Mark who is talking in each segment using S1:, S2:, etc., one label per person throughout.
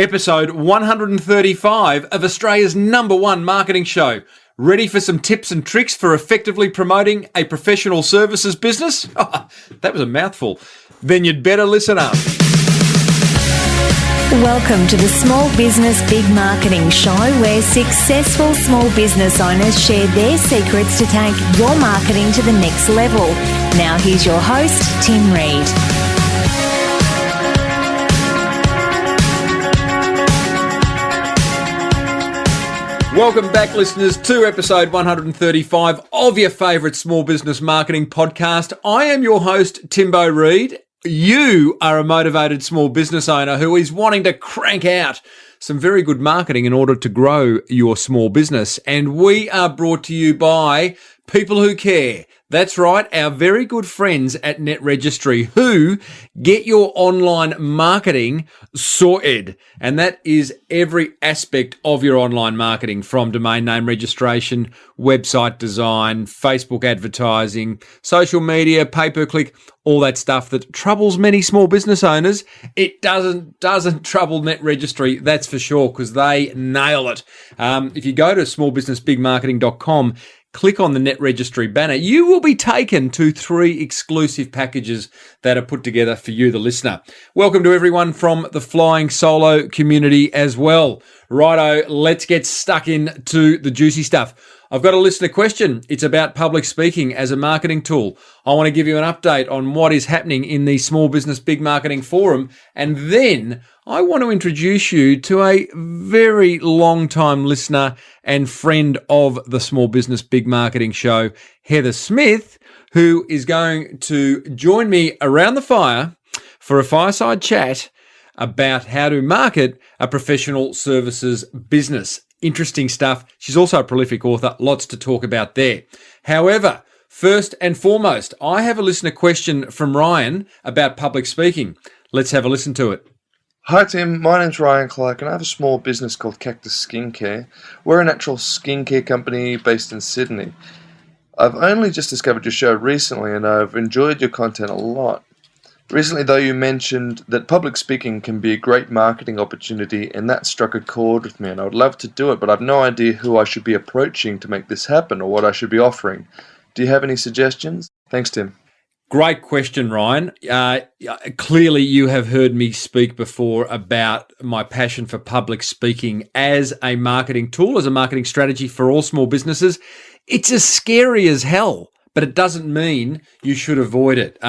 S1: Episode 135 of Australia's #1 marketing show. Ready for some tips and tricks for effectively promoting a professional services business? That was a mouthful. Then you'd better listen up.
S2: Welcome to the Small Business Big Marketing Show, where successful small business owners share their secrets to take your marketing to the next level. Now here's your host, Tim Reid.
S1: Welcome back, listeners, to episode 135 of your favourite small business marketing podcast. I am your host, Timbo Reid. You are a motivated small business owner who is wanting to crank out some very good marketing in order to grow your small business. And we are brought to you by people who care. That's right, our very good friends at Net Registry who get your online marketing sorted. And that is every aspect of your online marketing, from domain name registration, website design, Facebook advertising, social media, pay-per-click, all that stuff that troubles many small business owners. It doesn't trouble Net Registry, that's for sure, because they nail it. If you go to smallbusinessbigmarketing.com, click on the Net Registry banner, you will be taken to 3 exclusive packages that are put together for you, the listener. Welcome to everyone from the Flying Solo community as well. Righto, let's get stuck into the juicy stuff. I've got a listener question. It's about public speaking as a marketing tool. I want to give you an update on what is happening in the Small Business Big Marketing Forum, and then I want to introduce you to a very long-time listener and friend of the Small Business Big Marketing Show, Heather Smith, who is going to join me around the fire for a fireside chat about how to market a professional services business. Interesting stuff. She's also a prolific author. Lots to talk about there. However, first and foremost, I have a listener question from Ryan about public speaking. Let's have a listen to it.
S3: Hi Tim, my name's Ryan Clark and I have a small business called Cactus Skincare. We're a natural skincare company based in Sydney. I've only just discovered your show recently and I've enjoyed your content a lot. Recently though, you mentioned that public speaking can be a great marketing opportunity, and that struck a chord with me, and I would love to do it, but I've no idea who I should be approaching to make this happen or what I should be offering. Do you have any suggestions? Thanks, Tim.
S1: Great question, Ryan. Clearly, you have heard me speak before about my passion for public speaking as a marketing tool, as a marketing strategy for all small businesses. It's as scary as hell, but it doesn't mean you should avoid it.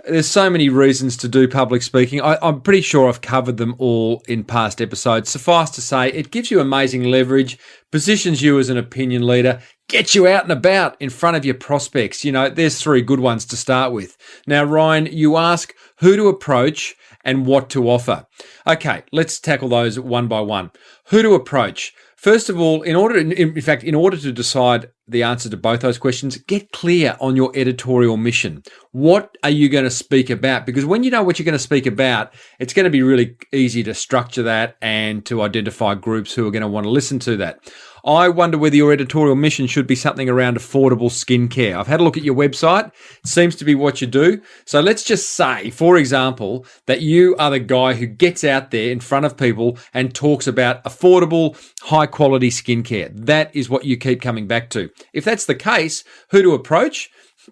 S1: There's so many reasons to do public speaking. I'm pretty sure I've covered them all in past episodes. Suffice to say, it gives you amazing leverage, positions you as an opinion leader, gets you out and about in front of your prospects. You know, there's 3 good ones to start with. Now, Ryan, you ask who to approach and what to offer. Okay, let's tackle those one by one. Who to approach? First of all, in order to decide the answer to both those questions, get clear on your editorial mission. What are you going to speak about? Because when you know what you're going to speak about, it's going to be really easy to structure that and to identify groups who are going to want to listen to that. I wonder whether your editorial mission should be something around affordable skincare. I've had a look at your website. It seems to be what you do. So let's just say, for example, that you are the guy who gets out there in front of people and talks about affordable, high-quality skincare. That is what you keep coming back to. If that's the case, who to approach?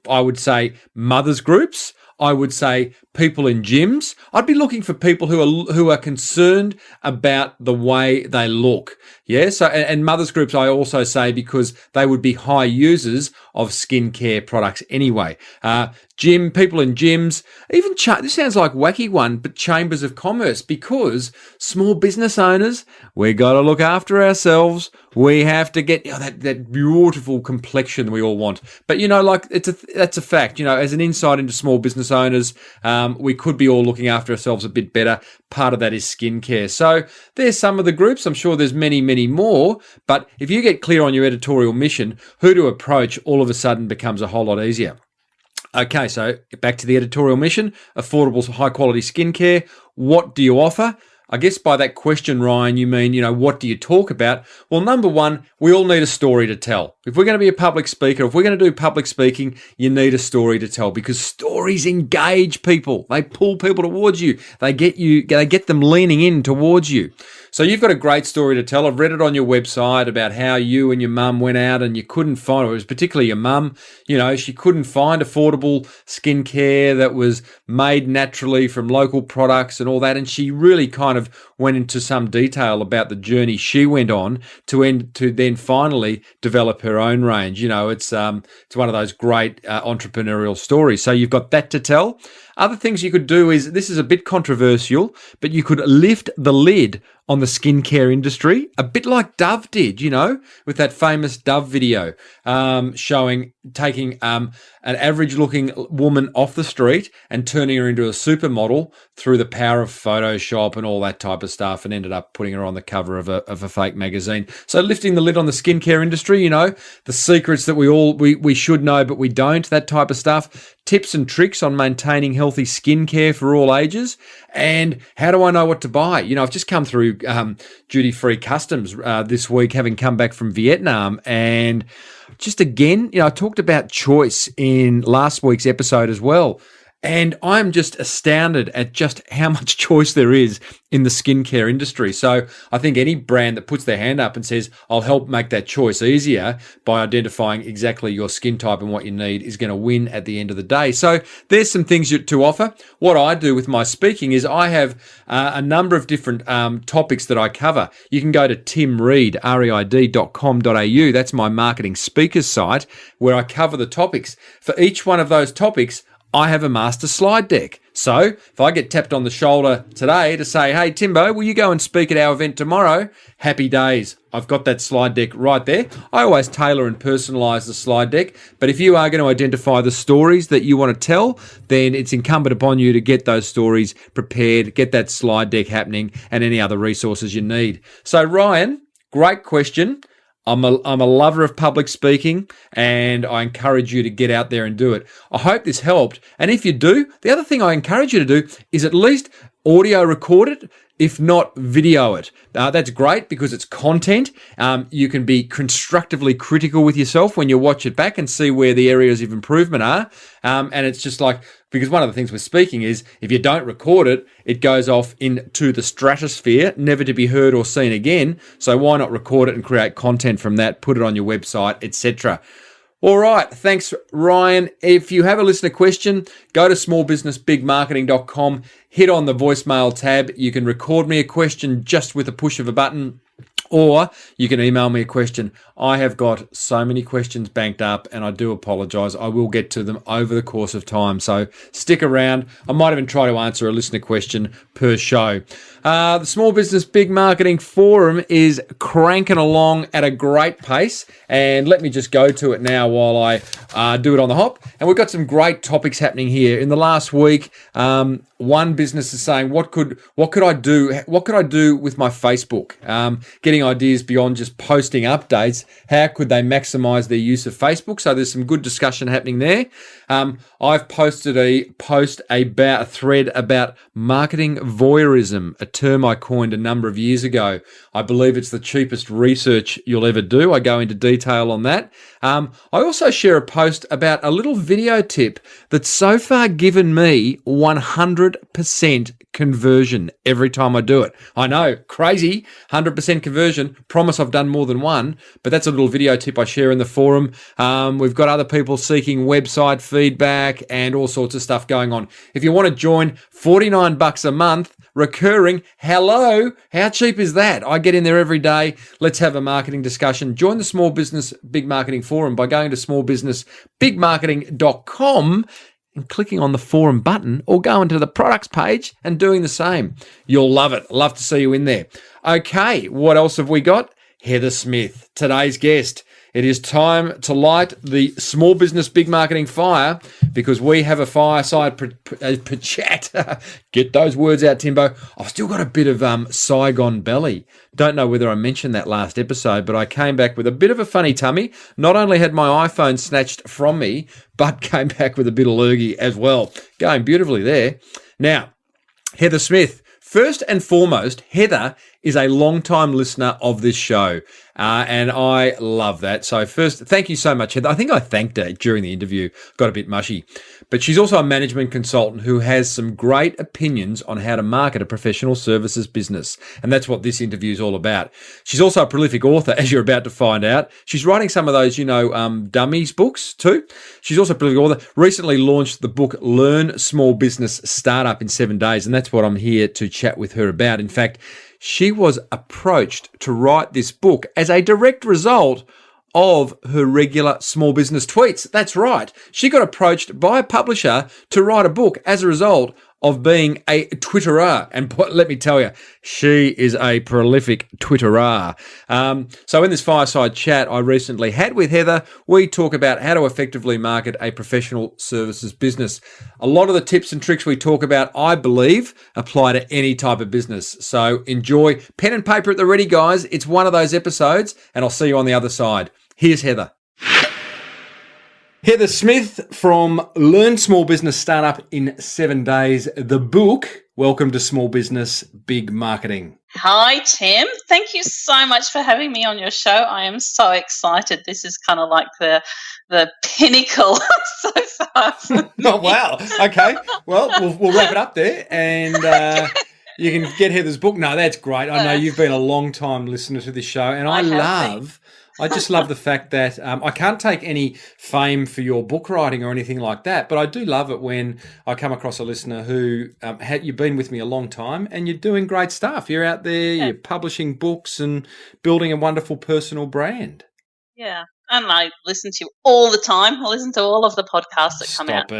S1: I would say mothers groups. I would say people in gyms. I'd be looking for people who are concerned about the way they look. Yeah. So, and mothers groups, I also say, because they would be high users of skincare products anyway. People in gyms, even this sounds like a wacky one, but chambers of commerce, because small business owners, we got to look after ourselves. We have to get that beautiful complexion we all want. But that's a fact. As an insight into small business owners, we could be all looking after ourselves a bit better. Part of that is skincare. So there's some of the groups. I'm sure there's many, many more. But if you get clear on your editorial mission, who to approach all of a sudden becomes a whole lot easier. Okay, so back to the editorial mission, affordable, high-quality skincare. What do you offer? I guess by that question, Ryan, you mean, what do you talk about? Well, number one, we all need a story to tell. If we're going to be a public speaker, if we're going to do public speaking, you need a story to tell because stories engage people. They pull people towards you. They get them leaning in towards you. So you've got a great story to tell. I've read it on your website about how you and your mum went out and you couldn't find, it was particularly your mum, she couldn't find affordable skincare that was made naturally from local products and all that. And she really kind of went into some detail about the journey she went on to then finally develop her own range. It's one of those great entrepreneurial stories. So you've got that to tell. Other things you could do is, this is a bit controversial, but you could lift the lid on the skincare industry, a bit like Dove did, with that famous Dove video taking an average-looking woman off the street and turning her into a supermodel through the power of Photoshop and all that type of stuff, and ended up putting her on the cover of a fake magazine. So lifting the lid on the skincare industry, the secrets that we should know but we don't, that type of stuff. Tips and tricks on maintaining healthy skincare for all ages. And how do I know what to buy? I've just come through duty-free customs this week, having come back from Vietnam. And just again, I talked about choice in last week's episode as well. And I'm just astounded at just how much choice there is in the skincare industry. So I think any brand that puts their hand up and says, I'll help make that choice easier by identifying exactly your skin type and what you need is going to win at the end of the day. So there's some things to offer. What I do with my speaking is I have a number of different topics that I cover. You can go to timreid.com.au. That's my marketing speakers site where I cover the topics. For each one of those topics, I have a master slide deck. So if I get tapped on the shoulder today to say, hey, Timbo, will you go and speak at our event tomorrow? Happy days. I've got that slide deck right there. I always tailor and personalize the slide deck. But if you are going to identify the stories that you want to tell, then it's incumbent upon you to get those stories prepared, get that slide deck happening, and any other resources you need. So Ryan, great question. I'm a lover of public speaking, and I encourage you to get out there and do it. I hope this helped. And if you do, the other thing I encourage you to do is at least audio record it, if not video it. That's great because it's content. You can be constructively critical with yourself when you watch it back and see where the areas of improvement are. And it's just like, because one of the things with speaking is if you don't record it, it goes off into the stratosphere, never to be heard or seen again. So why not record it and create content from that, put it on your website, etc. All right. Thanks, Ryan. If you have a listener question, go to smallbusinessbigmarketing.com, hit on the voicemail tab. You can record me a question just with a push of a button, or you can email me a question. I have got so many questions banked up, and I do apologize. I will get to them over the course of time. So stick around. I might even try to answer a listener question per show. The Small Business Big Marketing Forum is cranking along at a great pace. And let me just go to it now while I do it on the hop. And we've got some great topics happening here. In the last week, one business is saying, what could I do? What could I do with my Facebook? Getting ideas beyond just posting updates. How could they maximize their use of Facebook? So there's some good discussion happening there. I've posted a thread about marketing voyeurism, a term I coined a number of years ago. I believe it's the cheapest research you'll ever do. I go into detail on that. I also share a post about a little video tip that's so far given me 100% conversion every time I do it. I know, crazy, 100% conversion. Promise I've done more than one, but that's a little video tip I share in the forum. We've got other people seeking website feedback and all sorts of stuff going on. If you want to join, $49 a month, recurring. Hello, how cheap is that? I get in there every day. Let's have a marketing discussion. Join the Small Business Big Marketing Forum by going to smallbusinessbigmarketing.com and clicking on the forum button, or going to the products page and doing the same. You'll love it. Love to see you in there. Okay, what else have we got? Heather Smith, today's guest. It is time to light the Small Business Big Marketing fire, because we have a fireside chat. Get those words out, Timbo. I've still got a bit of Saigon belly. Don't know whether I mentioned that last episode, but I came back with a bit of a funny tummy. Not only had my iPhone snatched from me, but came back with a bit of lurgy as well. Going beautifully there. Now, Heather Smith, First and foremost, Heather is a long-time listener of this show, and I love that. So first, thank you so much, Heather. I think I thanked her during the interview, got a bit mushy. But she's also a management consultant who has some great opinions on how to market a professional services business, and that's what this interview is all about. She's also a prolific author, as you're about to find out. She's writing some of those, dummies books too. She's also a prolific author. Recently launched the book Learn Small Business Startup in 7 Days, and that's what I'm here to chat with her about. In fact, she was approached to write this book as a direct result of her regular small business tweets. That's right. She got approached by a publisher to write a book as a result of being a Twitterer. And let me tell you, she is a prolific Twitterer. So in this fireside chat I recently had with Heather, we talk about how to effectively market a professional services business. A lot of the tips and tricks we talk about, I believe, apply to any type of business. So enjoy. Pen and paper at the ready, guys. It's one of those episodes, and I'll see you on the other side. Here's Heather. Heather Smith from Learn Small Business Startup in 7 Days, the book. Welcome to Small Business Big Marketing.
S4: Hi, Tim. Thank you so much for having me on your show. I am so excited. This is kind of like the pinnacle so far.
S1: Oh, wow. Okay. Well, we'll wrap it up there, and you can get Heather's book. No, that's great. I know you've been a long-time listener to this show, and I just love the fact that I can't take any fame for your book writing or anything like that, but I do love it when I come across a listener who you've been with me a long time and you're doing great stuff. You're out there, You're publishing books and building a wonderful personal brand.
S4: Yeah, and I listen to you all the time. I listen to all of the podcasts that come out.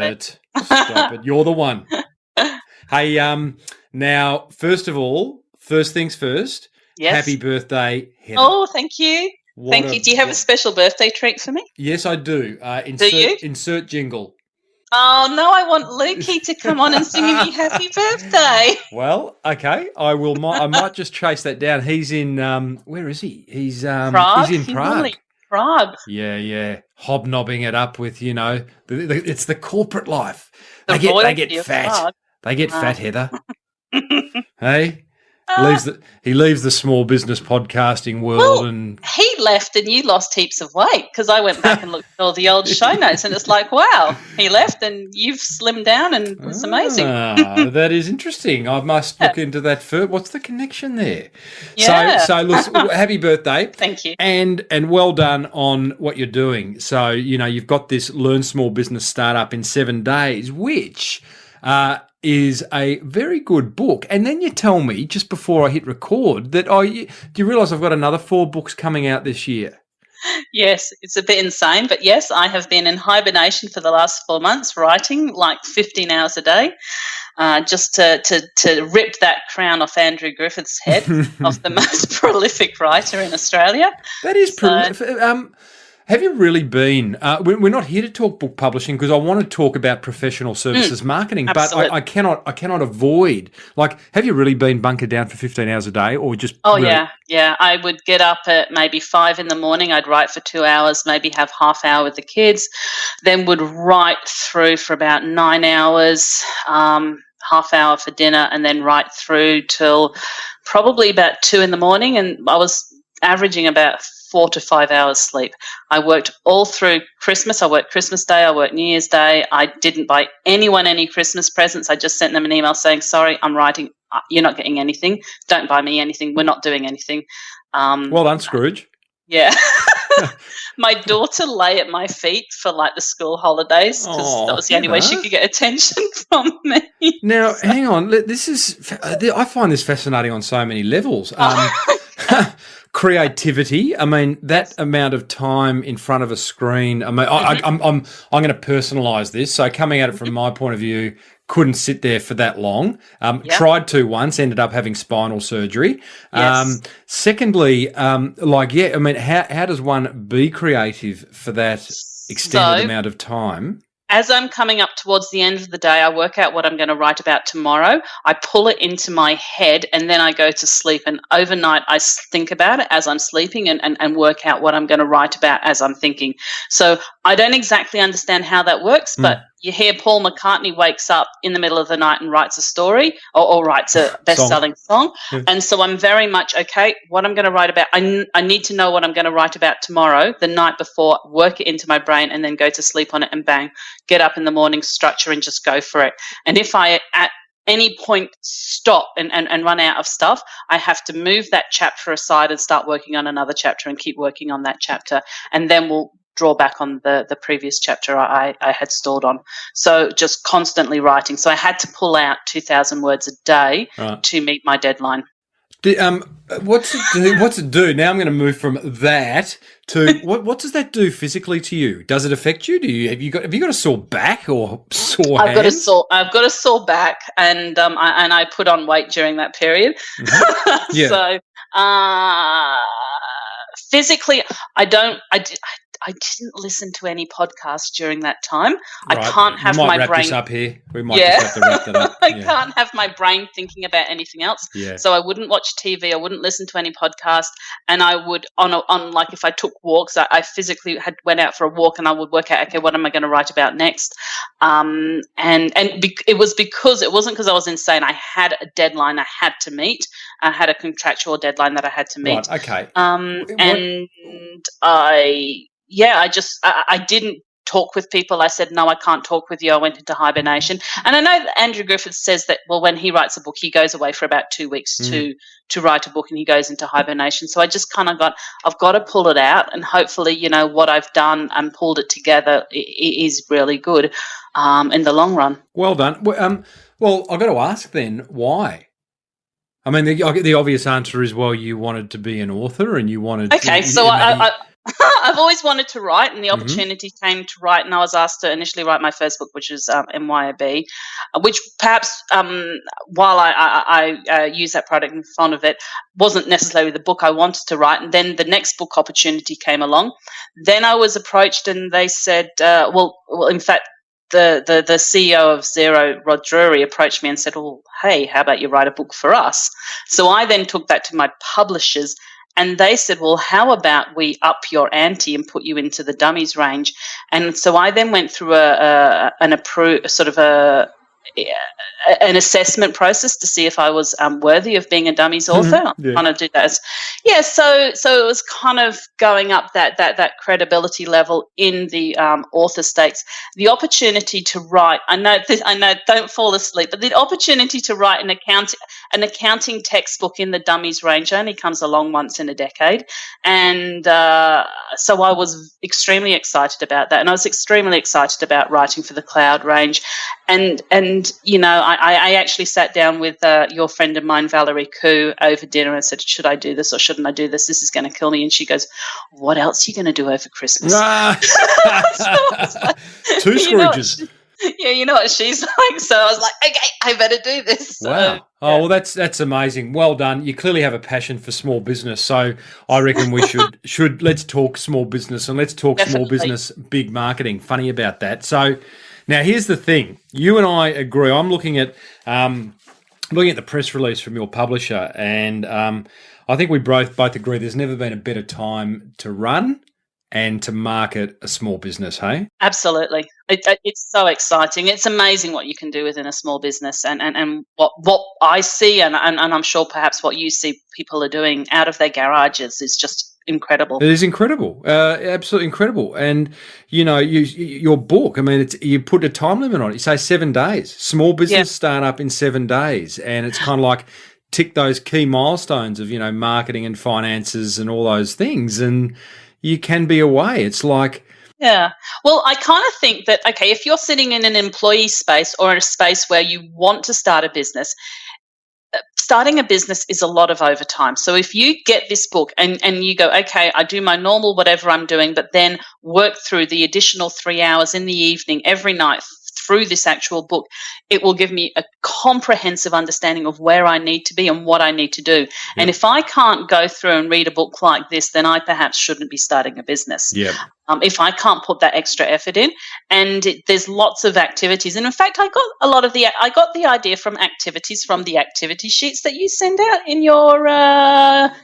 S1: Stop it. You're the one. Hey, now, first things first,
S4: yes.
S1: Happy birthday, Heather.
S4: Oh, thank you. Thank you. Do you have a special birthday treat for me?
S1: Yes, I do. Insert jingle.
S4: Oh, no, I want Lukey to come on and sing me happy birthday.
S1: Well, okay. I might just chase that down. He's in, where is he? He's
S4: Prague.
S1: He's in Prague.
S4: Prague.
S1: Yeah. Hobnobbing it up with, it's the corporate life.
S4: They
S1: get fat.
S4: Prague.
S1: They get fat, Heather. Hey? He leaves the small business podcasting world, and
S4: he left, and you lost heaps of weight because I went back and looked at all the old show notes, and it's like, wow, he left, and you've slimmed down, and it's amazing.
S1: That is interesting. I must look into that first. What's the connection there?
S4: Yeah.
S1: So look, happy birthday!
S4: Thank you,
S1: and well done on what you're doing. So you've got this Learn Small Business Startup in 7 Days, which is a very good book. And then you tell me just before I hit record that, do you realise I've got another 4 books coming out this year?
S4: Yes, it's a bit insane, but yes, I have been in hibernation for the last 4 months, writing like 15 hours a day, just to rip that crown off Andrew Griffith's head of the most prolific writer in Australia.
S1: That is prolific. Have you really been? We're not here to talk book publishing because I want to talk about professional services marketing,
S4: absolutely.
S1: but I cannot avoid. Like, have you really been bunkered down for 15 hours a day, or just?
S4: Oh really? Yeah. I would get up at maybe 5 a.m. I'd write for 2 hours, maybe have half hour with the kids, then would write through for about 9 hours, half hour for dinner, and then write through till probably about 2 a.m. And I was averaging about 4 to 5 hours sleep. I worked all through Christmas. I worked Christmas Day. I worked New Year's Day. I didn't buy anyone any Christmas presents. I just sent them an email saying, sorry, I'm writing. You're not getting anything. Don't buy me anything. We're not doing anything.
S1: Well done, Scrooge.
S4: Yeah. My daughter lay at my feet for like the school holidays because that was the only way she could get attention from me.
S1: Now, hang on. I find this fascinating on so many levels. Creativity. I mean, that amount of time in front of a screen. I mean, I'm going to personalise this. So coming at it from my point of view, couldn't sit there for that long. Tried to once, ended up having spinal surgery.
S4: Yes.
S1: Secondly, I mean, how does one be creative for that extended amount of time?
S4: As I'm coming up towards the end of the day, I work out what I'm going to write about tomorrow. I pull it into my head and then I go to sleep. And overnight, I think about it as I'm sleeping and work out what I'm going to write about as I'm thinking. So I don't exactly understand how that works, but you hear Paul McCartney wakes up in the middle of the night and writes a story or writes a best-selling song.
S1: Yeah.
S4: And so I'm very much, okay, what I'm going to write about, I need to know what I'm going to write about tomorrow, the night before, work it into my brain, and then go to sleep on it and bang, get up in the morning, structure and just go for it. And if I at any point stop and run out of stuff, I have to move that chapter aside and start working on another chapter and keep working on that chapter. And then we'll draw back on the previous chapter I had stalled on. So just constantly writing. So I had to pull out 2,000 words a day to meet my deadline.
S1: What's it do? Now I'm going to move from that to what does that do physically to you? Does it affect you? Have you got a sore back or sore hands?
S4: I've got a sore back, and I put on weight during that period.
S1: Mm-hmm. Yeah.
S4: So physically, I didn't listen to any podcasts during that time.
S1: Right.
S4: I can't have
S1: my brain.
S4: Wrap
S1: this up here. We might just have to wrap that up.
S4: I can't have my brain thinking about anything else.
S1: Yeah.
S4: So I wouldn't watch TV. I wouldn't listen to any podcast. And I would on like if I took walks, I physically went out for a walk, and I would work out, okay, what am I going to write about next? It was because it wasn't because I was insane. I had a deadline I had to meet. I had a contractual deadline that I had to meet.
S1: Right. Okay.
S4: I didn't talk with people. I said, no, I can't talk with you. I went into hibernation. And I know that Andrew Griffith says that, well, when he writes a book, he goes away for about 2 weeks to write a book, and he goes into hibernation. So I just kind of I've got to pull it out, and hopefully, what I've done and pulled it together is really good in the long run.
S1: Well done. Well, I've got to ask then, why? I mean, the obvious answer is, well, you wanted to be an author and you wanted
S4: I've always wanted to write, and the opportunity came to write, and I was asked to initially write my first book, which is MYOB, which perhaps while I use that product and fond of it, wasn't necessarily the book I wanted to write. And then the next book opportunity came along. Then I was approached, and they said, well, in fact, the CEO of Xero, Rod Drury, approached me and said, oh, hey, how about you write a book for us? So I then took that to my publishers, and they said, well, how about we up your ante and put you into the dummies range? And so I then went through an assessment process to see if I was worthy of being a dummies author. Kind of did that. So it was kind of going up that credibility level in the author stakes. The opportunity to write, I know, don't fall asleep, but the opportunity to write an accounting textbook in the dummies range only comes along once in a decade. And so I was extremely excited about that. And I was extremely excited about writing for the cloud range. And I actually sat down with your friend of mine, Valerie Koo, over dinner and said, should I do this or shouldn't I do this? This is going to kill me. And she goes, what else are you going to do over Christmas?
S1: So Two Scrooges.
S4: You know what she's like. So I was like, okay, I better do this. So,
S1: wow. Oh, well, that's amazing. Well done. You clearly have a passion for small business. So I reckon we should let's talk small business, and let's talk small business, big marketing. Funny about that. So now here's the thing. You and I agree. I'm looking at the press release from your publisher, and I think we both agree there's never been a better time to run and to market a small business, hey?
S4: Absolutely. It's so exciting. It's amazing what you can do within a small business, and what I see, and I'm sure perhaps what you see people are doing out of their garages is just incredible.
S1: It is incredible, absolutely incredible. And your book, I mean, you put a time limit on it. You say 7 days. Small business startup in 7 days, and it's kind of like tick those key milestones of marketing and finances and all those things, and you can be away. It's like.
S4: Yeah. Well, I kind of think that, okay, if you're sitting in an employee space or in a space where you want to start a business, starting a business is a lot of overtime. So if you get this book and you go, okay, I do my normal whatever I'm doing, but then work through the additional 3 hours in the evening every night through this actual book, it will give me a comprehensive understanding of where I need to be and what I need to do. Yep. And if I can't go through and read a book like this, then I perhaps shouldn't be starting a business.
S1: Yep.
S4: If I can't put that extra effort in, and there's lots of activities. And in fact, I got the idea from activities from the activity sheets that you send out in your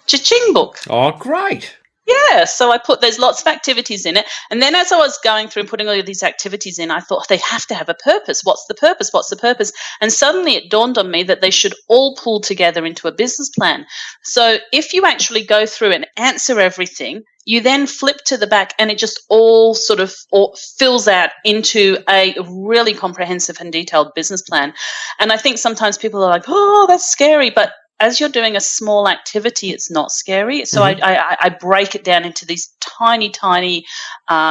S4: cha-ching book.
S1: Oh, great.
S4: Yeah, so there's lots of activities in it. And then as I was going through and putting all of these activities in, I thought they have to have a purpose. What's the purpose? What's the purpose? And suddenly it dawned on me that they should all pull together into a business plan. So if you actually go through and answer everything, you then flip to the back and it just all sort of fills out into a really comprehensive and detailed business plan. And I think sometimes people are like, oh, that's scary. But as you're doing a small activity, it's not scary. So I break it down into these tiny, tiny,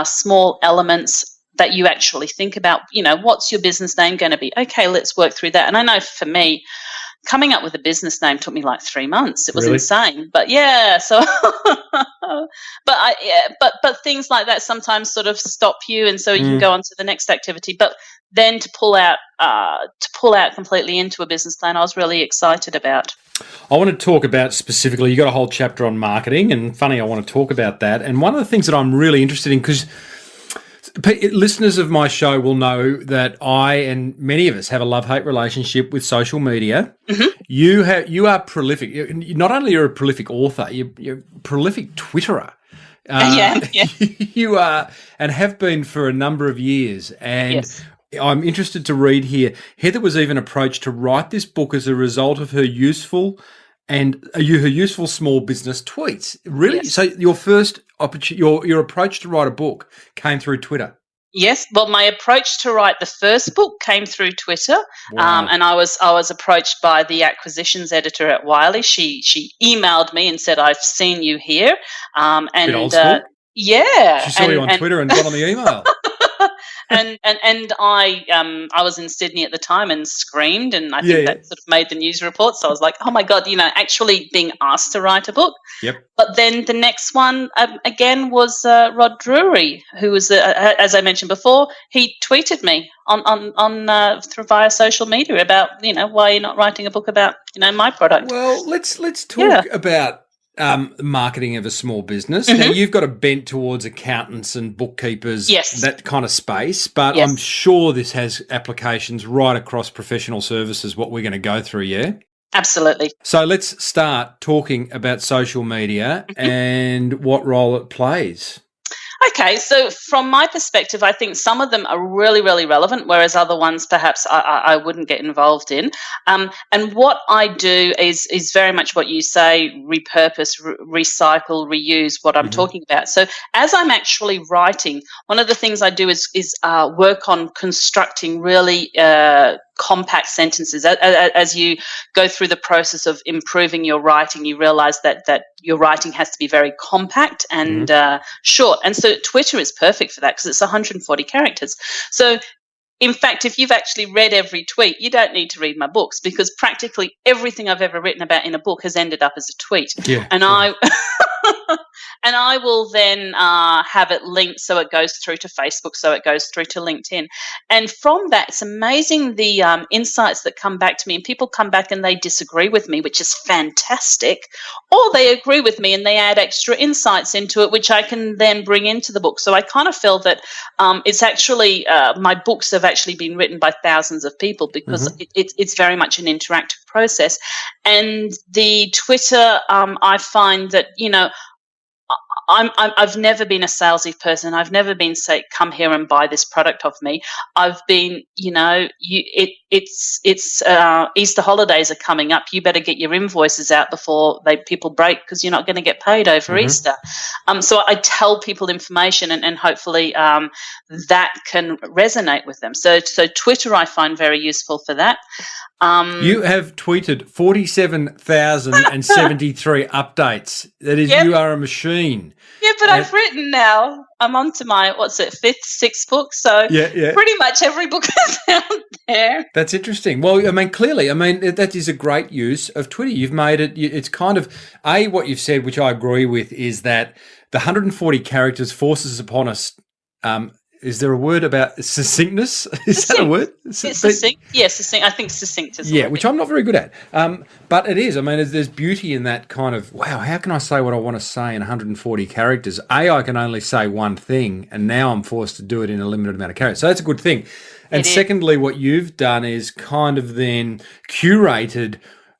S4: small elements that you actually think about. What's your business name going to be? Okay, let's work through that. And I know for me, coming up with a business name took me like 3 months. It was insane. But yeah, so but things like that sometimes sort of stop you, and so you can go on to the next activity. But then to pull out completely into a business plan, I was really excited about.
S1: I want to talk about specifically, you got a whole chapter on marketing, and funny, I want to talk about that. And one of the things that I'm really interested in, because listeners of my show will know that I and many of us have a love-hate relationship with social media. You are prolific. Not only are you a prolific author, you're a prolific Twitterer.
S4: Yeah.
S1: You are, and have been for a number of years. And yes. I'm interested to read here. Heather was even approached to write this book as a result of her useful small business tweets. Really? Yes. So your first your approach to write a book came through Twitter.
S4: Yes, well, my approach to write the first book came through Twitter, and I was approached by the acquisitions editor at Wiley. She emailed me and said, "I've seen you here," and
S1: bit old school.
S4: Yeah,
S1: she saw you on Twitter and got on the email.
S4: and I was in Sydney at the time and screamed, and I think that sort of made the news report. So I was like, oh my God, actually being asked to write a book.
S1: Yep.
S4: But then the next one again was Rod Drury, who was, as I mentioned before, he tweeted me on through via social media about why you're not writing a book about my product.
S1: Well, let's talk about marketing of a small business. Now, you've got a bent towards accountants and bookkeepers, that kind of space, but I'm sure this has applications right across professional services, what we're going to go through, yeah?
S4: Absolutely.
S1: So let's start talking about social media and what role it plays.
S4: Okay, so from my perspective, I think some of them are really, really relevant, whereas other ones perhaps I wouldn't get involved in. And what I do is very much what you say: repurpose, recycle, reuse. What I'm talking about. So as I'm actually writing, one of the things I do is work on constructing really compact sentences. As you go through the process of improving your writing, you realize that your writing has to be very compact and short. And so Twitter is perfect for that because it's 140 characters. So in fact, if you've actually read every tweet, you don't need to read my books, because practically everything I've ever written about in a book has ended up as a tweet.
S1: Yeah,
S4: and I will then have it linked so it goes through to Facebook, so it goes through to LinkedIn. And from that, it's amazing the insights that come back to me. And people come back and they disagree with me, which is fantastic. Or they agree with me and they add extra insights into it, which I can then bring into the book. So I kind of feel that it's actually my books have actually been written by thousands of people, because it's very much an interactive process. And the Twitter, I find that, I've never been a salesy person. I've never been say, come here and buy this product of me. I've been, it's Easter holidays are coming up. You better get your invoices out before people break, because you're not going to get paid over Easter. So I tell people information, and hopefully that can resonate with them. So Twitter I find very useful for that.
S1: You have tweeted 47,073 updates. That is, you are a machine.
S4: Yeah, but I've written now. I'm on to my, fifth, sixth book. So pretty much every book is out there.
S1: That's interesting. Well, clearly, that is a great use of Twitter. You've made it, it's kind of, what you've said, which I agree with, is that the 140 characters forces upon us, is there a word about succinctness? Is that a word?
S4: It's succinct. Yes, succinct. I think succinct is
S1: which I'm not very good at. But it is. There's beauty in that kind of, wow, how can I say what I want to say in 140 characters? I can only say one thing, and now I'm forced to do it in a limited amount of characters. So that's a good thing. And secondly, what you've done is kind of then curated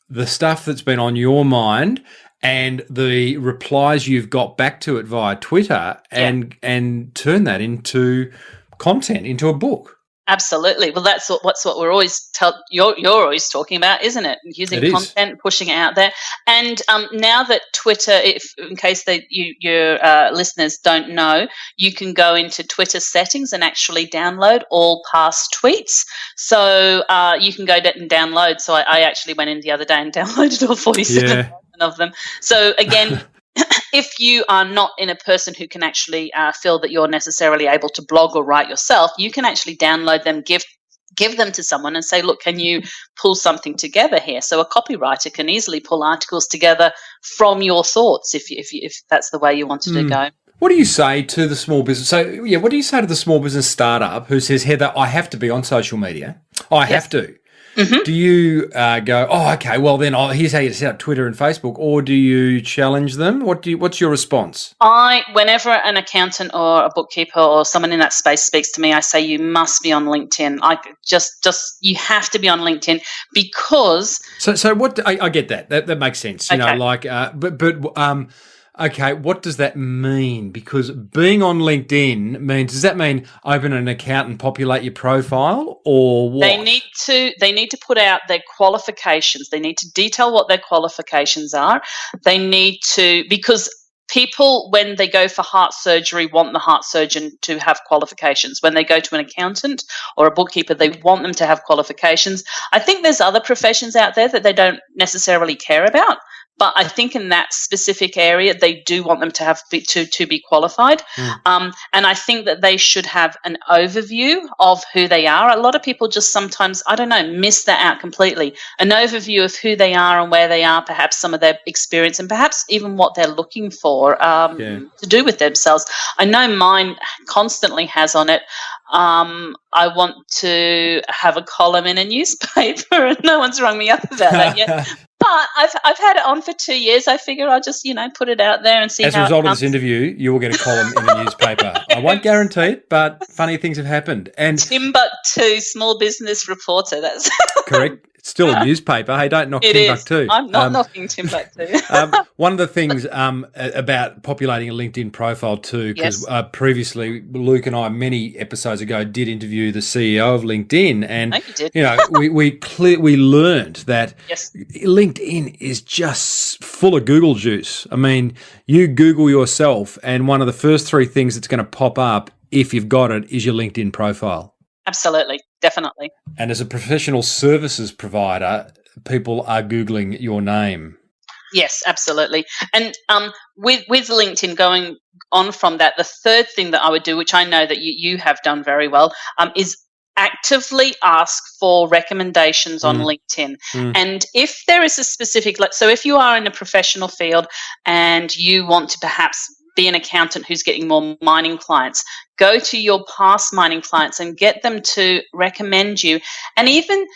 S1: the stuff that's been on your mind and the replies you've got back to it via Twitter and turn that into content, into a book.
S4: Absolutely. Well, that's what we're always you're always talking about, isn't it? Using content, pushing it out there. And now that Twitter, in case your listeners don't know, you can go into Twitter settings and actually download all past tweets. So you can go and download. So I actually went in the other day and downloaded all 47 of them. So again. If you are not in a person who can actually feel that you're necessarily able to blog or write yourself, you can actually download them, give them to someone and say, look, can you pull something together here? So a copywriter can easily pull articles together from your thoughts if that's the way you wanted to go.
S1: What do you say to the small business? So, what do you say to the small business startup who says, Heather, I have to be on social media. I have to. Mm-hmm. Do you go, oh, okay, well then here's how you set up Twitter and Facebook, or do you challenge them? What's your response?
S4: Whenever an accountant or a bookkeeper or someone in that space speaks to me, I say you must be on LinkedIn. You have to be on LinkedIn because. So
S1: what? I get that. That makes sense. You know, okay, what does that mean? Because being on LinkedIn does that mean open an account and populate your profile, or what?
S4: They need to put out their qualifications. They need to detail what their qualifications are. They need to, because people, when they go for heart surgery, want the heart surgeon to have qualifications. When they go to an accountant or a bookkeeper, they want them to have qualifications. I think there's other professions out there that they don't necessarily care about. But I think in that specific area, they do want them to have to be qualified. And I think that they should have an overview of who they are. A lot of people just sometimes, I don't know, miss that out completely. An overview of who they are and where they are, perhaps some of their experience and perhaps even what they're looking for to do with themselves. I know mine constantly has on it, I want to have a column in a newspaper, and no one's rung me up about that yet. But I've had it on for 2 years. I figure I'll just, put it out there and see how it comes.
S1: As a result of this interview, you will get a column in a newspaper. I won't guarantee it, but funny things have happened. And
S4: Timbuktu, small business reporter. That's
S1: correct. It's still a newspaper. Hey, don't knock Timbuktu.
S4: I'm not knocking Timbuktu.
S1: One of the things about populating a LinkedIn profile too, because previously Luke and I, many episodes ago, did interview the CEO of LinkedIn, and we learned that LinkedIn is just full of Google juice. I mean, you Google yourself, and one of the first three things that's going to pop up if you've got it is your LinkedIn profile.
S4: Absolutely. Definitely.
S1: And as a professional services provider, people are Googling your name.
S4: Yes, absolutely. And with LinkedIn, going on from that, the third thing that I would do, which I know that you have done very well, is actively ask for recommendations on LinkedIn. And if there is a specific, so if you are in a professional field and you want to perhaps be an accountant who's getting more mining clients, go to your past mining clients and get them to recommend you and even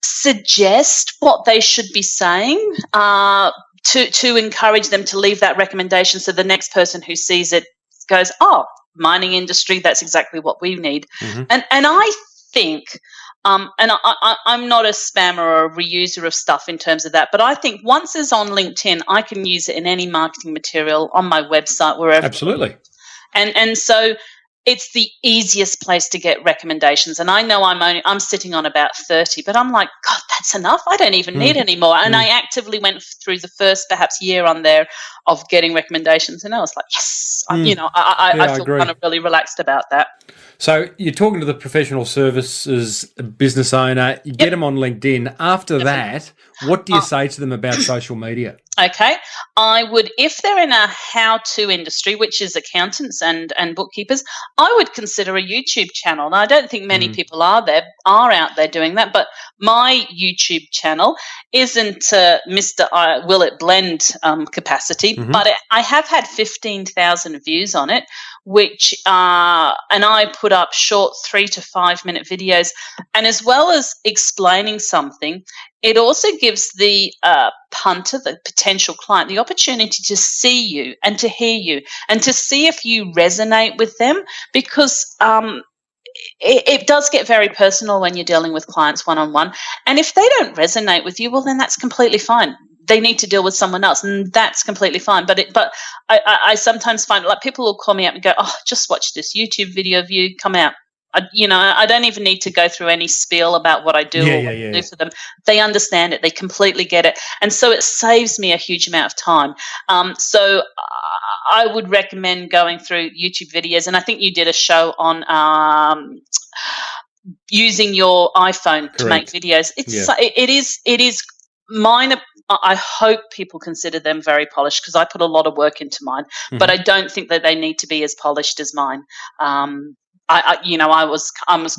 S4: suggest what they should be saying to encourage them to leave that recommendation, so the next person who sees it goes, oh, mining industry, that's exactly what we need. And I think, and I'm not a spammer or a reuser of stuff in terms of that, but I think once it's on LinkedIn, I can use it in any marketing material, on my website, wherever.
S1: Absolutely.
S4: And so it's the easiest place to get recommendations. And I know I'm sitting on about 30, but I'm like, God, that's enough. I don't even need any more. And I actively went through the first perhaps year on there of getting recommendations, and I was like, yes, I feel kind of really relaxed about that.
S1: So you're talking to the professional services business owner, you get them on LinkedIn. After that, what do you say to them about social media?
S4: Okay. I would, if they're in a how-to industry, which is accountants and bookkeepers, I would consider a YouTube channel. Now, I don't think many people are out there doing that, but my YouTube channel isn't Mr. Will It Blend capacity, but I have had 15,000 views on it, which and I put up short 3 to 5 minute videos. And as well as explaining something, it also gives the punter, the potential client, the opportunity to see you and to hear you and to see if you resonate with them, because it does get very personal when you're dealing with clients one-on-one. And if they don't resonate with you, well, then that's completely fine. they need to deal with someone else, and that's completely fine. But I sometimes find, like, people will call me up and go, "Oh, just watch this YouTube video of you come out." I don't even need to go through any spiel about what I do or what I do for them. They understand it. They completely get it. And so it saves me a huge amount of time. So I would recommend going through YouTube videos. And I think you did a show on using your iPhone to make videos. It is mine. I hope people consider them very polished, because I put a lot of work into mine, but I don't think that they need to be as polished as mine. I was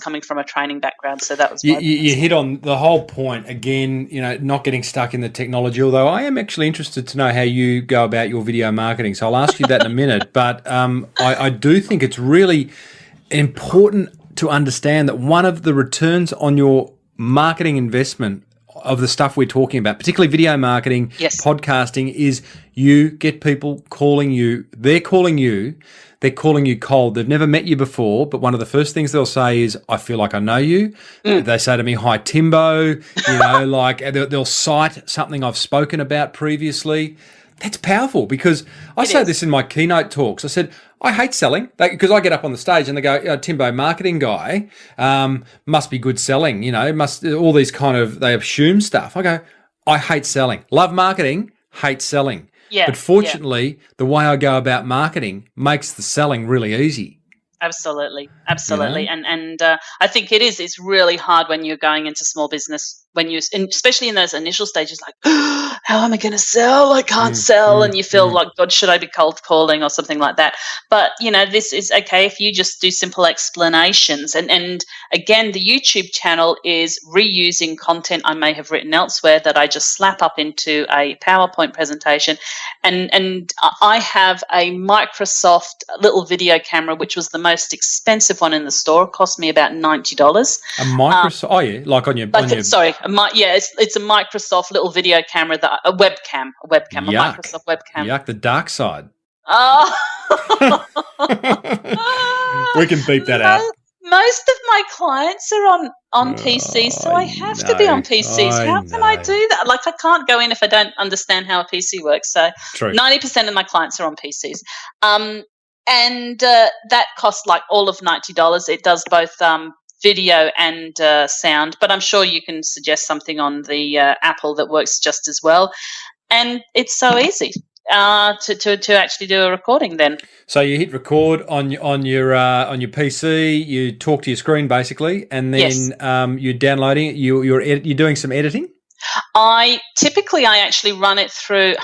S4: coming from a training background, so that was
S1: you hit on the whole point again. Not getting stuck in the technology. Although I am actually interested to know how you go about your video marketing, so I'll ask you that in a minute. But I do think it's really important to understand that one of the returns on your marketing investment of the stuff we're talking about, particularly video marketing, podcasting, is you get people calling you. They're calling you cold. They've never met you before, but one of the first things they'll say is, "I feel like I know you." They say to me, "Hi, Timbo." Like they'll cite something I've spoken about previously. That's powerful, because I say this in my keynote talks. I said, I hate selling, because I get up on the stage and they go, "Timbo, marketing guy, must be good selling, must all these kind of," they assume stuff. I go, I hate selling. Love marketing, hate selling. Yeah. But fortunately, the way I go about marketing makes the selling really easy.
S4: Absolutely. And I think it's really hard when you're going into small business, especially in those initial stages, like, how am I going to sell? I can't sell. And you feel like, God, should I be cold calling or something like that? But, this is okay if you just do simple explanations. And again, the YouTube channel is reusing content I may have written elsewhere that I just slap up into a PowerPoint presentation. And I have a Microsoft little video camera, which was the most expensive one in the store. It cost me about $90.
S1: A Microsoft, like on your.
S4: It's a Microsoft little video camera, a webcam,
S1: Yuck.
S4: A Microsoft webcam.
S1: Yuck, the dark side.
S4: Oh.
S1: We can beep that out.
S4: Most of my clients are on PCs, so I have to be on PCs. How can I do that? Like, I can't go in if I don't understand how a PC works. So 90% of my clients are on PCs. And that costs like all of $90. It does both video and sound, but I'm sure you can suggest something on the Apple that works just as well. And it's so easy to actually do a recording then.
S1: So you hit record on your PC, you talk to your screen basically, and then you're downloading it. You're doing some editing.
S4: I actually run it through.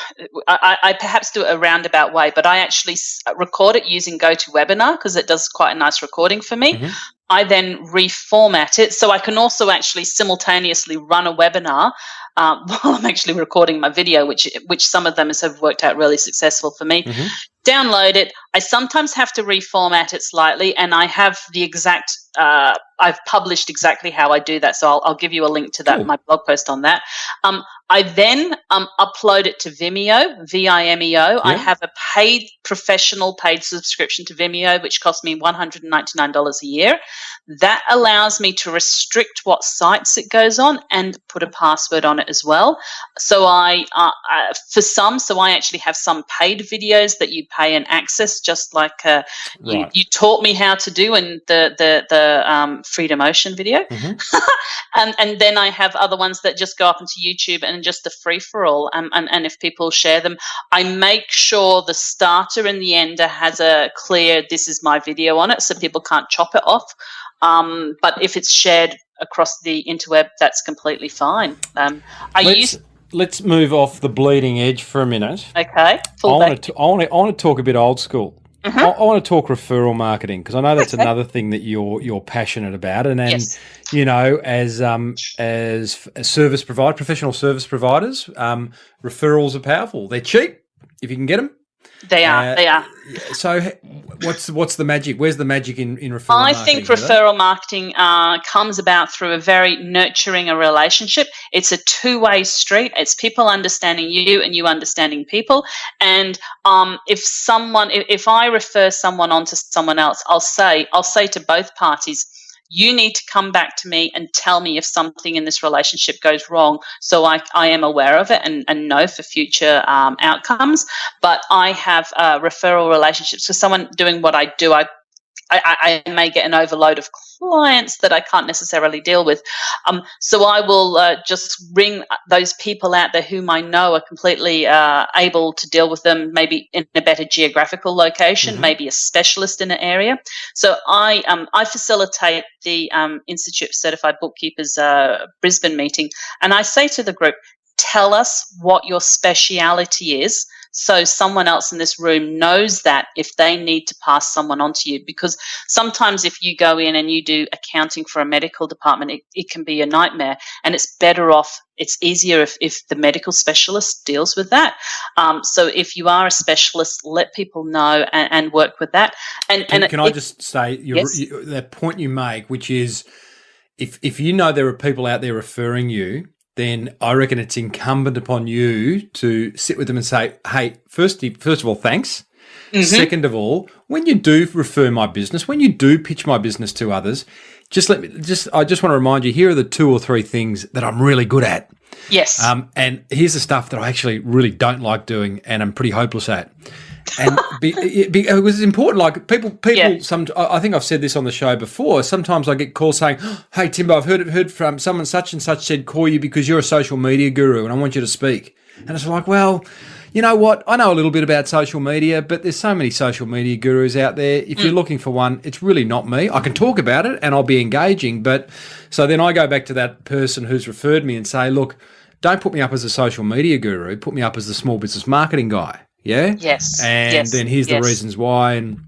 S4: I perhaps do it a roundabout way, but I actually record it using GoToWebinar, because it does quite a nice recording for me. Mm-hmm. I then reformat it, so I can also actually simultaneously run a webinar while I'm actually recording my video, which some of them have worked out really successful for me. Mm-hmm. Download it. I sometimes have to reformat it slightly, and I have the exact. I've published exactly how I do that, so I'll give you a link to that, cool. My blog post on that. I then upload it to Vimeo, Vimeo. Yeah. I have a professional paid subscription to Vimeo, which costs me $199 a year. That allows me to restrict what sites it goes on and put a password on it as well. So I actually have some paid videos that you pay and access, just like you taught me how to do in the Freedom Ocean video. Mm-hmm. and then I have other ones that just go up into YouTube and just a free-for-all. And if people share them, I make sure the starter and the ender has a clear, this is my video on it, so people can't chop it off. But if it's shared across the interweb, that's completely fine.
S1: Let's move off the bleeding edge for a minute.
S4: Okay.
S1: I want to talk a bit old school. Mm-hmm. I want to talk referral marketing, because I know that's another thing that you're passionate about, and yes. As service provider, professional service providers, referrals are powerful. They're cheap if you can get them.
S4: They are.
S1: So, what's the magic? Where's the magic in referral marketing?
S4: I think referral marketing comes about through a very nurturing a relationship. It's a two-way street. It's people understanding you and you understanding people. And if I refer someone on to someone else, I'll say to both parties, you need to come back to me and tell me if something in this relationship goes wrong, so I am aware of it and know for future outcomes. But I have referral relationships. So someone doing what I do, I may get an overload of clients that I can't necessarily deal with. So I will just ring those people out there whom I know are completely able to deal with them, maybe in a better geographical location, maybe a specialist in an area. So I facilitate the Institute of Certified Bookkeepers Brisbane meeting, and I say to the group, tell us what your speciality is, so someone else in this room knows that if they need to pass someone on to you. Because sometimes if you go in and you do accounting for a medical department, it can be a nightmare, and it's better off, it's easier if the medical specialist deals with that. So if you are a specialist, let people know and work with that.
S1: Can I just say that point you make, which is if you know there are people out there referring you, then I reckon it's incumbent upon you to sit with them and say, hey, first of all, thanks. Second of all, when you do refer my business, when you do pitch my business to others, I just want to remind you, here are the 2 or 3 things that I'm really good at.
S4: Yes.
S1: And here's the stuff that I actually really don't like doing and I'm pretty hopeless at. And it was important. Like people. I think I've said this on the show before. Sometimes I get calls saying, "Hey Timbo, I've heard from someone such and such said call you because you're a social media guru and I want you to speak." And it's like, well, you know what? I know a little bit about social media, but there's so many social media gurus out there. If you're looking for one, it's really not me. I can talk about it and I'll be engaging, but so then I go back to that person who's referred me and say, look, don't put me up as a social media guru. Put me up as the small business marketing guy. Yeah.
S4: Yes.
S1: And then here's the reasons why, and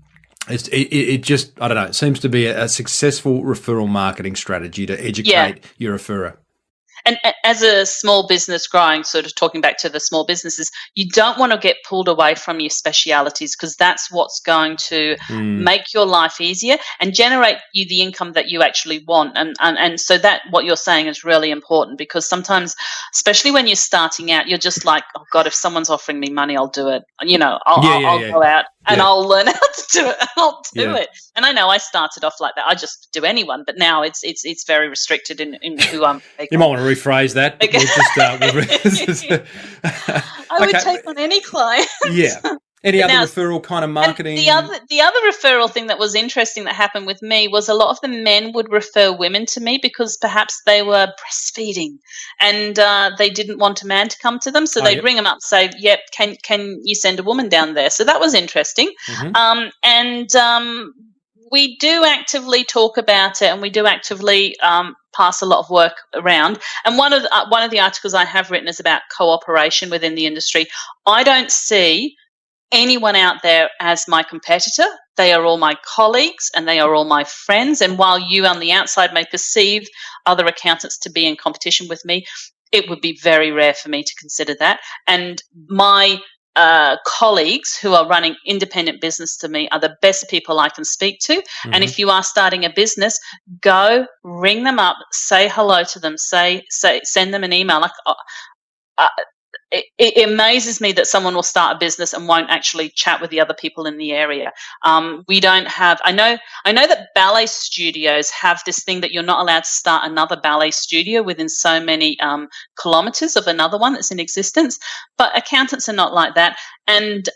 S1: it just, I don't know. It seems to be a successful referral marketing strategy to educate your referrer.
S4: And as a small business growing, sort of talking back to the small businesses, you don't want to get pulled away from your specialities, because that's what's going to make your life easier and generate you the income that you actually want. And so that what you're saying is really important, because sometimes, especially when you're starting out, you're just like, oh God, if someone's offering me money, I'll do it. You know, I'll go out and I'll learn how to do it. I'll do it. And I know I started off like that. I just do anyone, but now it's very restricted in who I'm taking.
S1: You might want to rephrase that.
S4: Okay. I would take on any client.
S1: Yeah. Any other referral kind of marketing?
S4: The other referral thing that was interesting that happened with me was a lot of the men would refer women to me because perhaps they were breastfeeding and they didn't want a man to come to them. So they'd ring them up and say, yep, can you send a woman down there? So that was interesting. We do actively talk about it, and we do actively pass a lot of work around. And one of the articles I have written is about cooperation within the industry. I don't see anyone out there as my competitor. They are all my colleagues and they are all my friends. And while you on the outside may perceive other accountants to be in competition with me, it would be very rare for me to consider that. And my colleagues who are running independent business to me are the best people I can speak to. And if you are starting a business, go ring them up, say hello to them, send them an email. Like, it amazes me that someone will start a business and won't actually chat with the other people in the area. We don't have. I know that ballet studios have this thing that you're not allowed to start another ballet studio within so many kilometres of another one that's in existence. But accountants are not like that. And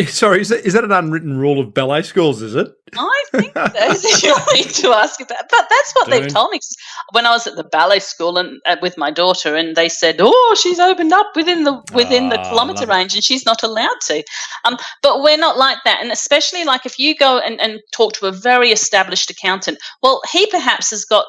S1: sorry, is that an unwritten rule of ballet schools? Is it?
S4: I think so. You need to ask about, but that's what they've told me. When I was at the ballet school and with my daughter, and they said, "Oh, she's opened up within the kilometre range, and she's not allowed to." But we're not like that, and especially like if you go and talk to a very established accountant, well, he perhaps has got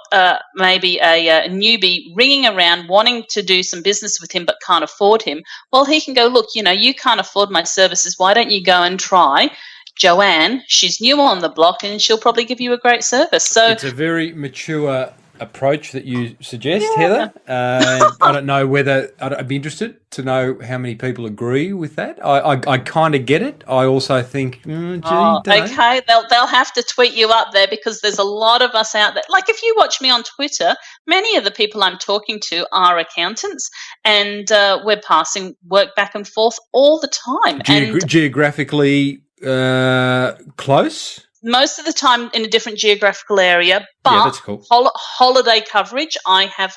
S4: maybe a newbie ringing around wanting to do some business with him, but can't afford him. Well, he can go, look, you can't afford my services. Why don't you go and try Joanne? She's new on the block and she'll probably give you a great service. So
S1: it's a very mature approach that you suggest, Heather. I don't know whether I'd be interested to know how many people agree with that. I kind of get it. I also think,
S4: okay, they'll have to tweet you up there, because there's a lot of us out there. Like if you watch me on Twitter, many of the people I'm talking to are accountants, and we're passing work back and forth all the time.
S1: Geographically close?
S4: most of the time in a different geographical area, but
S1: Yeah, that's cool.
S4: Holiday coverage. I have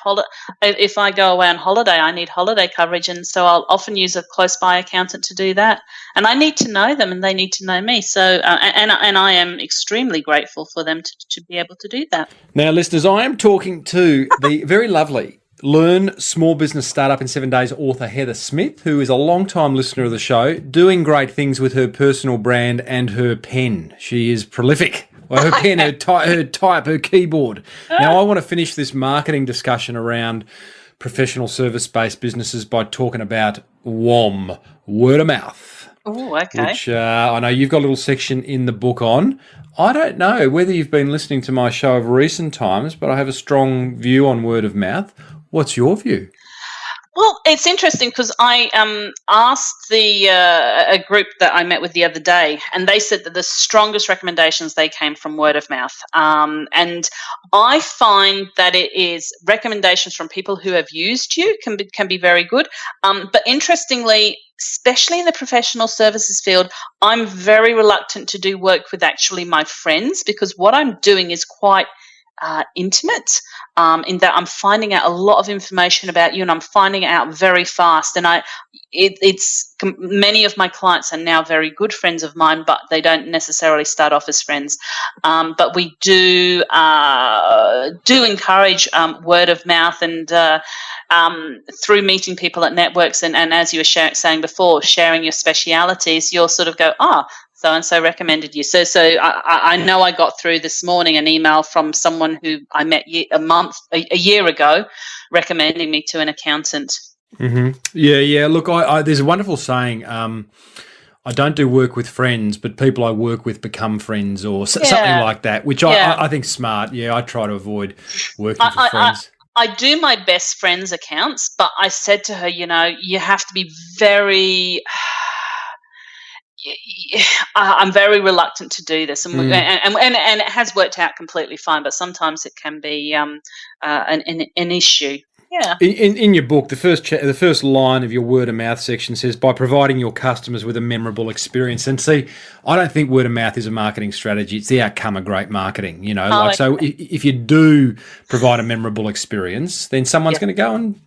S4: if I go away on holiday, I need holiday coverage, and so I'll often use a close by accountant to do that. And I need to know them, and they need to know me. So, and I am extremely grateful for them to be able to do that.
S1: Now, listeners, I am talking to the very lovely Learn Small Business Startup in 7 Days author Heather Smith, who is a long-time listener of the show, doing great things with her personal brand and her pen. She is prolific. Well, her pen, her type, her keyboard. Now, I want to finish this marketing discussion around professional service-based businesses by talking about WOM, word of mouth.
S4: Oh, okay.
S1: Which I know you've got a little section in the book on. I don't know whether you've been listening to my show of recent times, but I have a strong view on word of mouth. What's your view?
S4: Well, it's interesting because I asked a group that I met with the other day, and they said that the strongest recommendations they came from word of mouth. And I find that it is recommendations from people who have used you can be very good. But interestingly, especially in the professional services field, I'm very reluctant to do work with actually my friends, because what I'm doing is quite intimate, in that I'm finding out a lot of information about you, and I'm finding it out very fast. And many of my clients are now very good friends of mine, but they don't necessarily start off as friends. But we do encourage word of mouth, and through meeting people at networks, and as you were saying before, sharing your specialities, you'll sort of go, so-and-so recommended you. So I know I got through this morning an email from someone who I met a year ago, recommending me to an accountant.
S1: Mm-hmm. Yeah. Look, there's a wonderful saying, I don't do work with friends, but people I work with become friends, or something like that, which I think smart. Yeah, I try to avoid working for friends.
S4: I do my best friends' accounts, but I said to her, you have to be very... I'm very reluctant to do this, and it has worked out completely fine. But sometimes it can be an issue. Yeah.
S1: In your book, the first line of your word of mouth section says, by providing your customers with a memorable experience. And see, I don't think word of mouth is a marketing strategy. It's the outcome of great marketing. So if you do provide a memorable experience, then someone's going to go and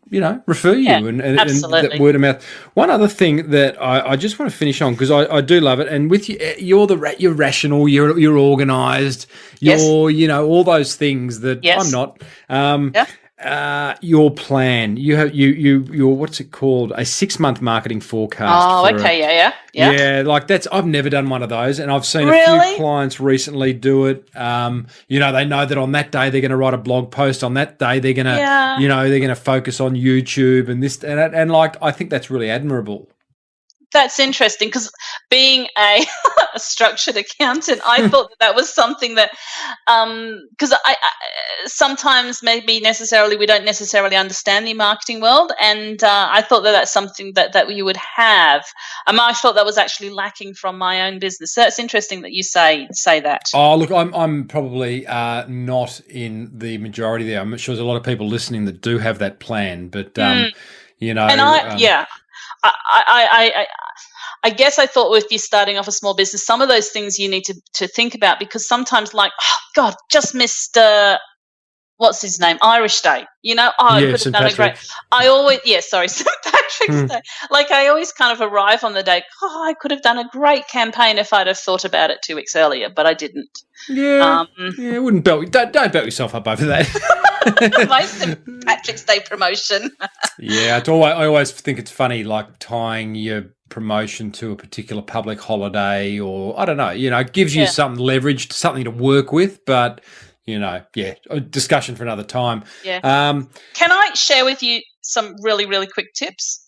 S1: refer you, and that word of mouth. One other thing that I just want to finish on, because I do love it, and with you, you're rational, you're organised, you're all those things that I'm not. Your plan, you have your what's it called, a 6-month marketing forecast. Yeah, like I've never done one of those, and I've seen a few clients recently do it. They know that on that day they're going to write a blog post, on that day they're going to they're going to focus on YouTube and this and like, I think that's really admirable.
S4: That's interesting, because being a structured accountant, I thought that was something that, because I sometimes maybe we don't necessarily understand the marketing world, and I thought that's something that you would have. I thought that was actually lacking from my own business. So that's interesting that you say that.
S1: Oh, look, I'm probably not in the majority there. I'm sure there's a lot of people listening that do have that plan, but and I guess I thought with you starting off a small business, some of those things you need to think about, because sometimes, like, just missed what's his name, Irish Day. I could have done a great. St. Patrick's Day. Like, I always kind of arrive on the day. I could have done a great campaign if I'd have thought about it 2 weeks earlier, but I didn't. Yeah, I wouldn't don't belt yourself up over that.
S4: My St. Patrick's Day promotion.
S1: I always think it's funny, like tying your promotion to a particular public holiday, or I don't know, it gives you something leveraged, something to work with, but a discussion for another time.
S4: Yeah. Can I share with you some really, really quick tips?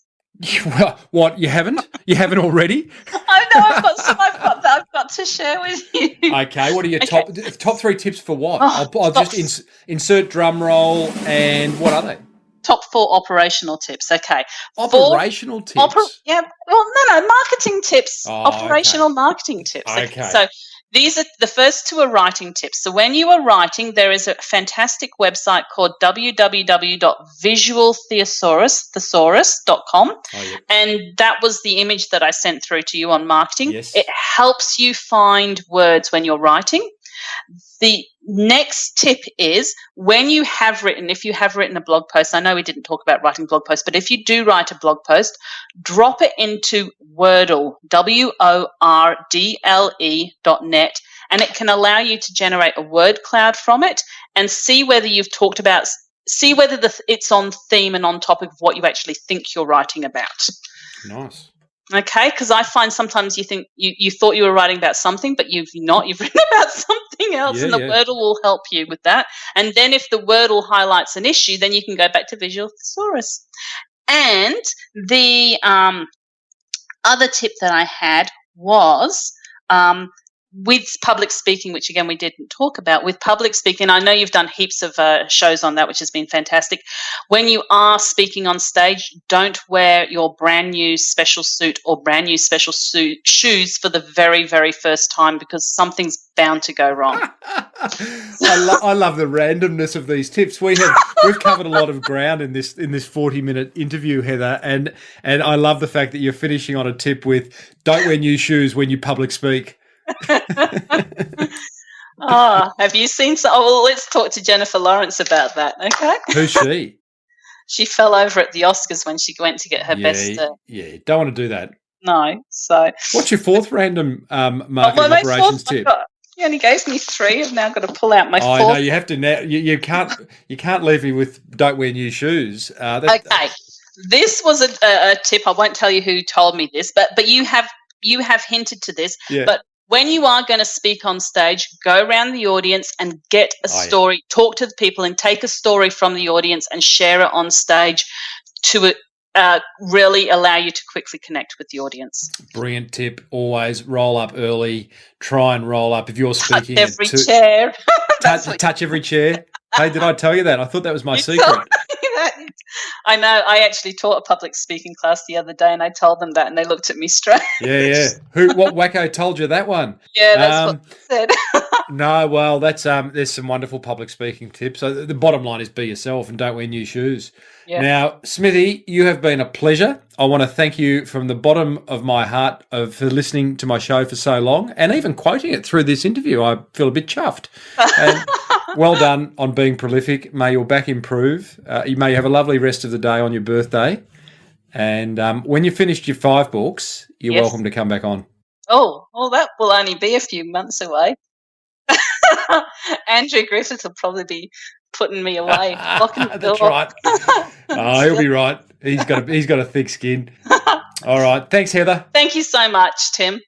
S1: Well, what, you haven't already?
S4: I know, I've got to share with you.
S1: Okay, what are your top 3 tips for what? I'll just insert drum roll, and what are they?
S4: Top 4 operational tips. Okay.
S1: Operational tips?
S4: Marketing tips. Operational marketing tips.
S1: Okay.
S4: So These are the first two are writing tips. So when you are writing, there is a fantastic website called www.visualthesaurus.com.
S1: Oh, yep.
S4: And that was the image that I sent through to you on marketing.
S1: Yes.
S4: It helps you find words when you're writing. The next tip is when you have written, if you have written a blog post, I know we didn't talk about writing blog posts, but if you do write a blog post, drop it into Wordle, WORDLE.net, and it can allow you to generate a word cloud from it and see whether you've talked about, see whether it's on theme and on topic of what you actually think you're writing about.
S1: Nice.
S4: Okay, because I find sometimes you think you thought you were writing about something, but you've not. You've written about something else, and the Wordle will help you with that. And then if the Wordle highlights an issue, then you can go back to Visual Thesaurus. And the other tip that I had was with public speaking, which again we didn't talk about. With public speaking, I know you've done heaps of shows on that, which has been fantastic. When you are speaking on stage, don't wear your brand new special suit or brand new special suit shoes for the very, very first time, because something's bound to go wrong.
S1: I love the randomness of these tips. We've covered a lot of ground in this 40-minute interview, Heather, and I love the fact that you're finishing on a tip with don't wear new shoes when you public speak.
S4: Have you seen well, let's talk to Jennifer Lawrence about that. Okay,
S1: who's she?
S4: She fell over at the Oscars when she went to get her best.
S1: Don't want to do that.
S4: No. So
S1: what's your fourth random marketing operations tip?
S4: You only gave me 3. I've now got to pull out my fourth.
S1: No, you have to now. You can't leave me with don't wear new shoes.
S4: Okay, this was a tip. I won't tell you who told me this, but you have hinted to this.
S1: Yeah.
S4: But when you are going to speak on stage, go around the audience and get a story, talk to the people and take a story from the audience and share it on stage to really allow you to quickly connect with the audience.
S1: Brilliant tip. Always roll up early. Try and roll up if you're speaking.
S4: Touch every chair.
S1: Touch every chair. Hey, did I tell you that? I thought that was my secret.
S4: I know. I actually taught a public speaking class the other day, and I told them that, and they looked at me strange.
S1: Yeah. What wacko told you that one?
S4: Yeah, that's what they said.
S1: No, well, that's there's some wonderful public speaking tips. So the bottom line is be yourself and don't wear new shoes. Yeah. Now, Smithy, you have been a pleasure. I want to thank you from the bottom of my heart for listening to my show for so long and even quoting it through this interview. I feel a bit chuffed. And well done on being prolific. May your back improve. You may have a lovely rest of the day on your birthday. And when you've finished your 5 books, you're welcome to come back on.
S4: Oh, well, that will only be a few months away. Andrew Griffith will probably be putting me away.
S1: That's right. Oh, he'll be right. He's got a thick skin. All right. Thanks, Heather.
S4: Thank you so much, Tim.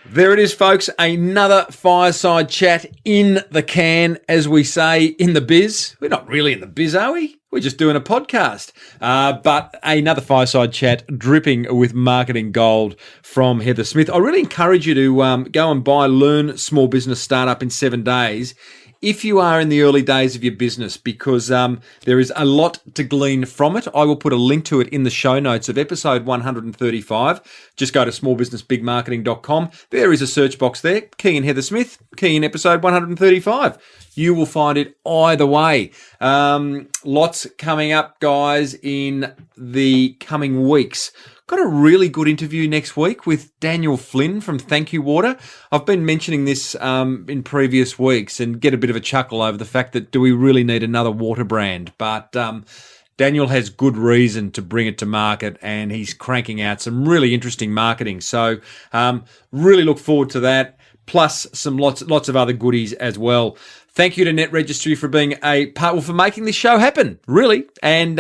S1: There it is, folks. Another fireside chat in the can, as we say in the biz. We're not really in the biz, are we? We're just doing a podcast. But another fireside chat dripping with marketing gold from Heather Smith. I really encourage you to go and Learn Small Business Startup in 7 days if you are in the early days of your business, because there is a lot to glean from it. I will put a link to it in the show notes of episode 135. Just go to smallbusinessbigmarketing.com. There is a search box there. Key in Heather Smith, key in episode 135. You will find it either way. Lots coming up, guys, in the coming weeks. Got a really good interview next week with Daniel Flynn from Thank You Water. I've been mentioning this in previous weeks and get a bit of a chuckle over the fact that do we really need another water brand? But Daniel has good reason to bring it to market and he's cranking out some really interesting marketing. So really look forward to that, plus some lots of other goodies as well. Thank you to Net Registry for being a part, for making this show happen, really. And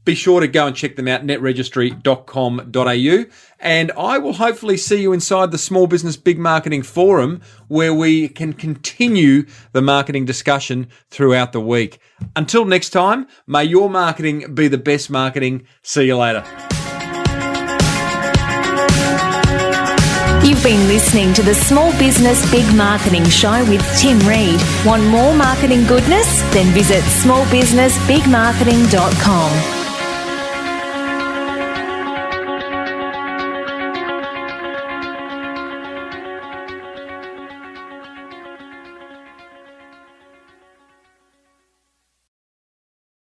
S1: be sure to go and check them out, netregistry.com.au. And I will hopefully see you inside the Small Business Big Marketing Forum, where we can continue the marketing discussion throughout the week. Until next time, may your marketing be the best marketing. See you later.
S2: You've been listening to the Small Business Big Marketing Show with Tim Reid. Want more marketing goodness? Then visit smallbusinessbigmarketing.com.